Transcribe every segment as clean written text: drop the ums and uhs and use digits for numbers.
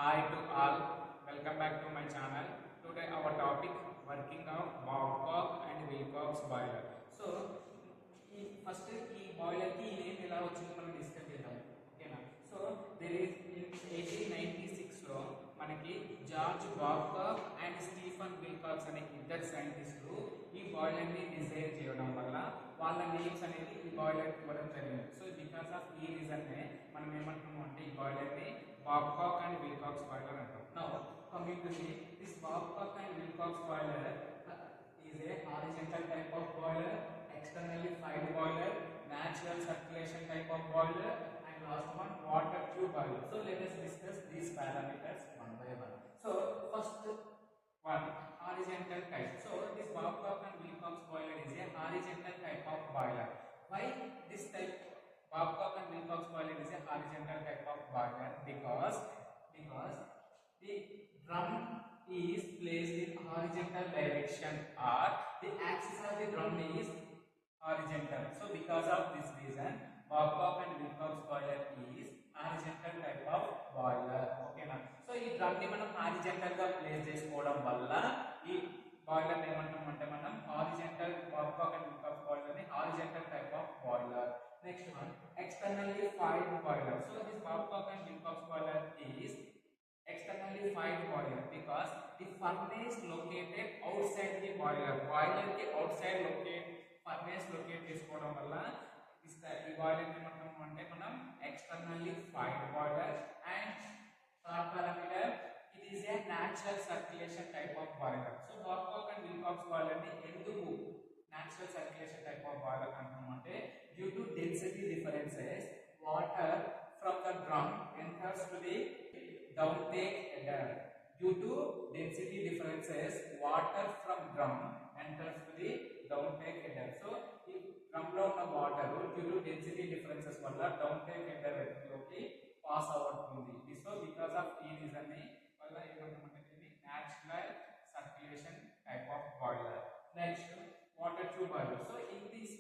Hi to all, welcome back to my channel. Today our topic working of Babcock and Wilcox boiler. So, first boiler ki name ela vachindi మనం discuss చేద్దాం. ఓకేనా? So there is in 1896 లో మనకి George బాబ్కాక్ and Stefan Wilcox అనే ఇద్దరు సైంటిస్టులు ఈ boiler ని డిజైన్ చేయడం వల్ల వాళ్ళ నేమ్స్ అనేది ఈ బాయిలర్ కి ఇవ్వడం జరిగింది. సో బికాస్ ఆఫ్ ఈ రీజన్ నే మనం ఏమంటున్నాం అంటే ఈ బాయిలర్ ని Babcock and Wilcox boiler అంటాం. Now coming to this Babcock and Wilcox boiler is a horizontal type of boiler, externally fired boiler, natural circulation type of boiler, and last one water tube boiler. So let us discuss these parameters one by one. So first one, horizontal type. So this Babcock and Wilcox boiler is a horizontal type of boiler. Why this type Babcock and Wilcox boiler is a horizontal type of boiler? Because the drum is placed in horizontal direction, or the axis of the drum is horizontal. So because of this reason, Babcock and Wilcox boiler is horizontal type of boiler. Okay na? So ఈ drum ని మనం horizontal గా place చేసుకోవడం వల్ల ఈ boiler ని ఏమంటామంటే మనం horizontal Babcock and Wilcox boiler ని horizontal type of boiler. Next one, externally fired boiler. So this Babcock and Wilcox boiler is externally fired boiler because the furnace located outside the boiler. Boiler के outside locate furnace locate చేసుకోవడం వల్ల ఈ boiler ని అంటే మనం externally fired boiler. And third parameter, it is a natural circulation type of boiler. So Babcock and Wilcox boiler ని ఎందుకు natural circulation type of boiler అంటామంటే due to density differences, water from the drum enters to the downtake header. Due to density differences, water from drum enters to the downtake header. So ఈ drum లో ఉన్న water due to density differences వల్ల downtake header లోకి pass అవుతుంది. So because of ఈ reason ని వల్ల ఏమంటామంటే దీన్ని natural circulation type of boiler. Next, water tube boiler. So in this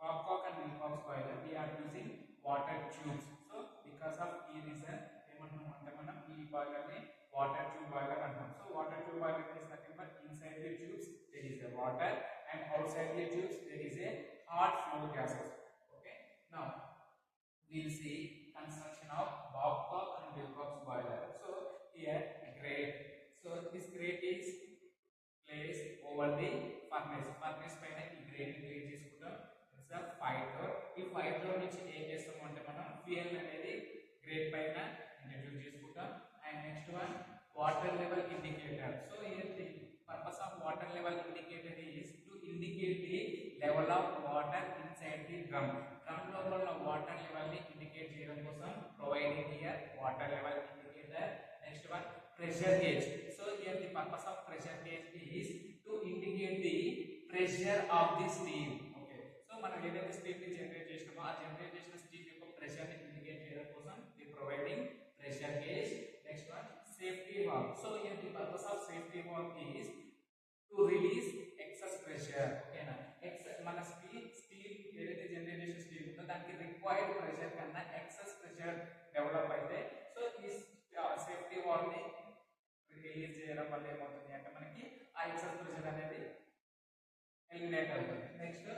Babcock and Wilcox boiler we are using water tubes. So because of ఈ reason ఏమంటామంటే మనం ఈ boiler ని water tube boiler అంటాం. So water tube boiler is nothing but inside the tubes there is a water and outside the tubes there is a hot flow gases. Okay, now we will see construction of Babcock and Wilcox boiler. So here grate. So this grate is placed over the furnace. Furnace పైన ఈ grate ని create చేసుకుంటాం. It's a fire door. ఈ fire door నుంచి ఏం చేస్తాం అంటే మనం fuel అనేది grate పైన ఇంట్రడ్యూస్ చేసుకుంటాం. And next one, water level indicator. So here the purpose of water level indicator is to indicate the level of water inside the drum. Drum లోపల ఉన్న water level ని indicate చేయడం కోసం providing here water level indicator. Next one, pressure gauge. So here the purpose of pressure gauge is to indicate the pressure of the steam. Okay, so మనం ఏదైతే steam ని generate చేసినామో ఆ generate చేసిన steam యొక్క pressure ని indicate చేయడం కోసం we providing pressure gauge. Next one, safety valve. So here the purpose of safety valve is to release excess pressure. Okay na? మన స్టీమ్ ఏదైతే జనరేట్ చేసిన స్టీమ్ ఉందో దానికి రిక్వైర్డ్ ప్రెషర్ కన్నా ఎక్సెస్ ప్రెషర్ డెవలప్ అయితే so ఈ safety valve ని release చేయడం వల్ల ఏమవుతుంది అంటే మనకి ఆ ఎక్సెస్ ప్రెషర్ అనేది ఎలిమినేట్ అవుతుంది. Next,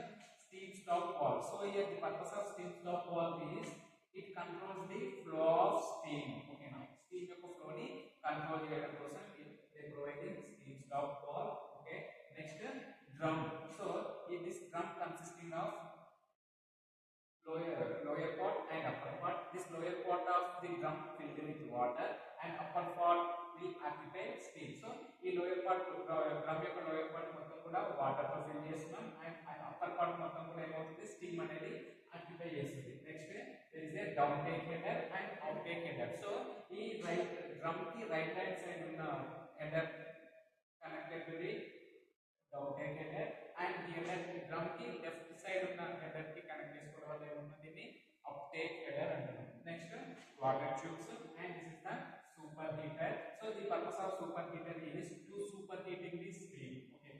steam stop valve. So here the purpose of steam stop valve is it controls the flow of steam. ఓకేనా? స్టీమ్ యొక్క ఫ్లో ని కంట్రోల్ చేయడం కోసం they providing steam stop valve. Okay, next drum. So this drum consisting of lower part and upper part. This lower part of the drum filled with water and upper part will occupy steam. So ఈ lower part drum యొక్క lower part మొత్తం కూడా water తో fill చేస్తున్నాం and upper part మొత్తం కూడా ఏమవుతుంది steam అనేది occupy చేస్తుంది. Next, there is a downtake header and outtake header. So ఈ drum కి right hand side ఉన్న header connected to the downtake header and here drum కి left side ఉన్న header కి కనెక్ట్ చేసుకోవడం వల్ల ఏమవుతుంది దీన్ని uptake header అంటారు. Next, water tubes and this is the superheater. So the purpose of superheater is to superheating the steam. Okay,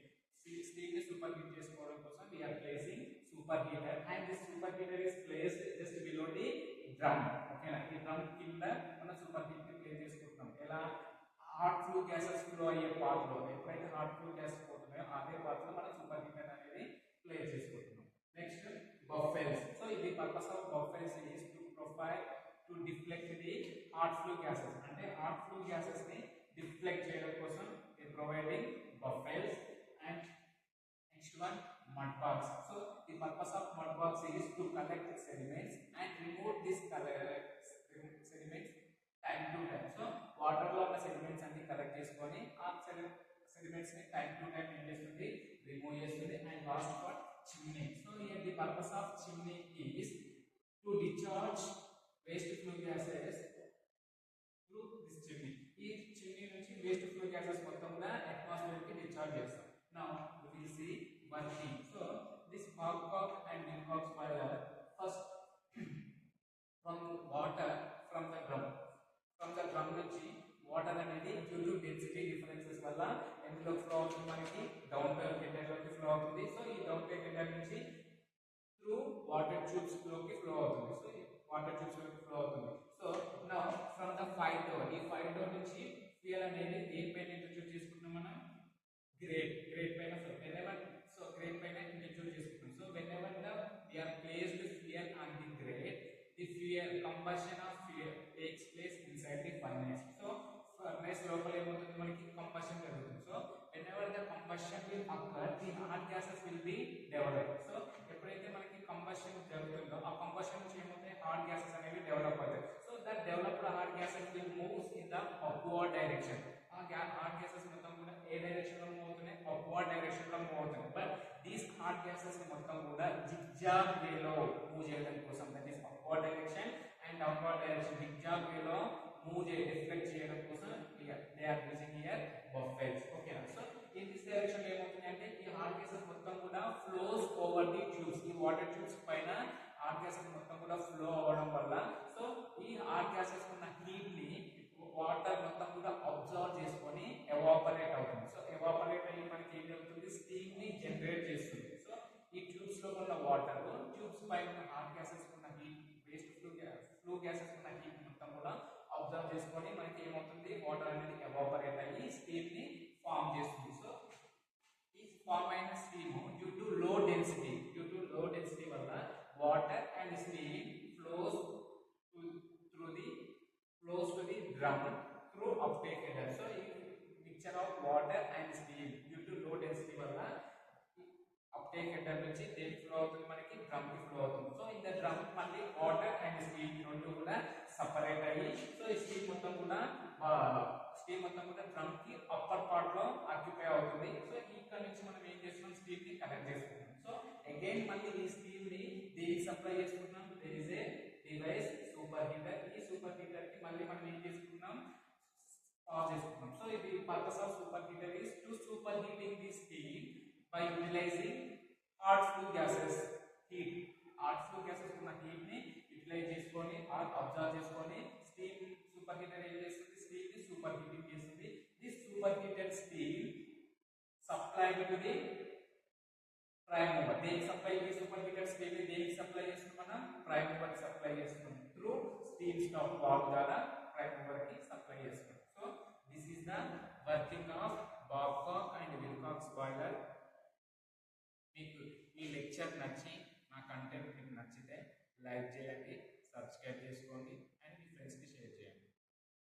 steam ని superheat చేసుకోవడం కోసం we are placing superheater and this superheater is placed just below the drum. Okay na? ఈ drum కింద మనం superheat ని place చేసుకుంటున్నాం. ఎలా flu gases flow అయ్యే పాత్ లో ఎప్పుడైతే హాట్ ఫ్లూ గ్యాసెస్ పోతున్నాయో అదే పాత్ లో మనం సూపర్ హీటర్ అనేది ప్లే చేసుకుంటున్నాం. Next baffles. సో ఇది purpose of baffles is to provide to deflect the hot flue gases, అంటే హాట్ ఫ్లూ గ్యాసెస్ ని డిఫ్లెక్ట్ చేయడం కోసం ఇది providing baffles. And next one, mud bags. So the purpose of mud bags is to collect sediments and remove this sediments time to time. So water lo ఉన్న sediments అన్ని collect చేసుకొని ఆ sediments ని time to time ఏం చేస్తుంది, remove చేస్తుంది. And last one, chimney. So here the purpose of chimney is to discharge waste flue gases through this chimney. ఈ chimney నుంచి waste flue gases మొత్తం కూడా atmosphere కి discharge చేస్తాం. Now we will see working. So this Babcock and Wilcox boiler, first from water from the drum నుంచి water అనేది due to density differences వల్ల ఎందులో ఫ్లో అవుతుంది, మనకి డౌన్ టైర్ హెడర్ లోకి ఫ్లో అవుతుంది. సో ఈ డౌన్ టైర్ హెడర్ నుంచి త్రూ వాటర్ ట్యూబ్స్ లోకి ఫ్లో అవుతుంది. సో వాటర్ ట్యూబ్స్ లోకి ఫ్లో అవుతుంది. So now from the fire door, ఈ ఫైర్ డోర్ నుంచి ఫ్యూయల్ అనేది దేనిపైన ఇంట్రడ్యూస్ చేసుకుంటున్నాం మనం, గ్రేట్ పైన. సో వెనెవర్ గ్రేట్ పైన ఇంట్రడ్యూస్ చేసుకుంటాం. So whenever we are placed fuel on the grate, the fuel combustion of fuel takes place inside the furnace. So furnace లోపల ఏమవుతుంది, మనకి కంబషన్ జరుగుతుంది. So whenever the combustion will occur, the hot gases will be developed. So ఎప్పుడైతే మనకి combustion జరుగుతుందో ఆ combustion నుంచి ఏమవుతాయి, హాట్ గ్యాసెస్ అనేవి డెవలప్ అవుతాయి. So that developed hot gases will move in the upward direction. ఆ హాట్ గ్యాసెస్ మొత్తం కూడా ఏ డైరెక్షన్ లో మూవ్ అవుతున్నాయి, అప్వర్డ్ డైరెక్షన్ లో మూవ్ అవుతున్నాయి. బట్ దీస్ హాట్ గ్యాసెస్ మొత్తం కూడా జిగ్జాగ్ వేలో మూవ్ చేయడం కోసం, that is upward direction and downward direction, zigzag వేలో మూవ్ రిఫ్లెక్ట్ చేయడం కోసం they are using here baffles. ఓకేనా. సో ఇన్ దిస్ డైరెక్షన్ ఏమవుతుంది అంటే ఈ హాట్ గ్యాసెస్ మొత్తం కూడా ఫ్లోస్ ఓవర్ ది ట్యూబ్స్, ఈ వాటర్ ట్యూబ్స్ పైన హాట్ గ్యాసెస్ మొత్తం కూడా ఫ్లో అవ్వడం వల్ల సో ఈ హాట్ గ్యాసెస్ ఉన్న హీట్ ని వాటర్ మొత్తం కూడా అబ్జర్వ్ చేసుకొని ఎవాపరేట్ అవుతుంది. సో ఎవాపరేట్ అయ్యి మనకి ఏం జరుగుతుంది, స్టీమ్ ని జనరేట్ చేస్తుంది. సో ఈ ట్యూబ్స్ లో ఉన్న వాటర్ ట్యూబ్స్ పైన ఉన్న హాట్ గ్యాసెస్ ఉన్న హీట్, వేస్ట్ ఫ్లూ గ్యాసెస్ ఉన్న హీట్ మొత్తం కూడా అబ్జర్వ్ చేసుకొని మనకి ఏమవుతుంది, వాటర్ అనేది ఎవాపరేట్ అయ్యి స్టీమ్ ని ఫామ్ చేస్తుంది. సో ఈ ఫామ్ అయిన steam due to low density వల్ల water and steam flows to the drum through uptake header. So mixture of water and steam due to low density వల్ల uptake header నుంచి దేని flow అవుతుంది, మనకి drum కి flow అవుతుంది. So in the drum మళ్ళీ water and steam రెండు కూడా సెపరేట్ అయ్యి సో ఈ స్టీమ్ మొత్తం కూడా డ్రమ్ కి అప్పర్ పార్ట్ లో ఆక్యుపై అవుతుంది. సో ఇక్కడ నుంచి మనం ఏం చేస్తున్నాం, స్టీమ్ ని కలెక్ట్ చేసుకుంటాం. సో అగైన్ మళ్ళీ ఈ స్టీమ్ ని దేనికి సప్లై చేసుకుంటున్నాం, there is a device super heater. ఈ సూపర్ హీటర్ కి మళ్ళీ మనం ఏం చేసుకుంటున్నాం, ఆఫ్ చేసుకుంటున్నాం. సో ఇది purpose of super heater is to super heating the steam by utilizing hot flue gases heat. Hot flue gases ఉన్న హీట్ ని యూటిలైజ్ చేసుకొని ఆర్ అబ్జర్వ్ చేసుకొని స్టీమ్ సూపర్ హీటర్ ఏం చేస్తుంది, స్టీమ్ ని సూపర్ హీటింగ్ చేస్తుంది. This super heated steam supplied to the prime mover. దేనికి supply, ఈ సూపర్ హీటెడ్ స్టీమ్ ని దేనికి సప్లై చేస్తున్నాం, మనం ప్రైమ్ మూవర్ కి సప్లై చేస్తున్నాం. త్రూ స్టీమ్ స్టాప్ వాల్వ్ ద్వారా ప్రైమ్ మూవర్ కి సప్లై చేస్తున్నాం. So this is the working of Babcock and Wilcox boiler. మీకు ఈ లెక్చర్ నచ్చి నా కంటెంట్ మీకు నచ్చితే లైక్ చేయండి,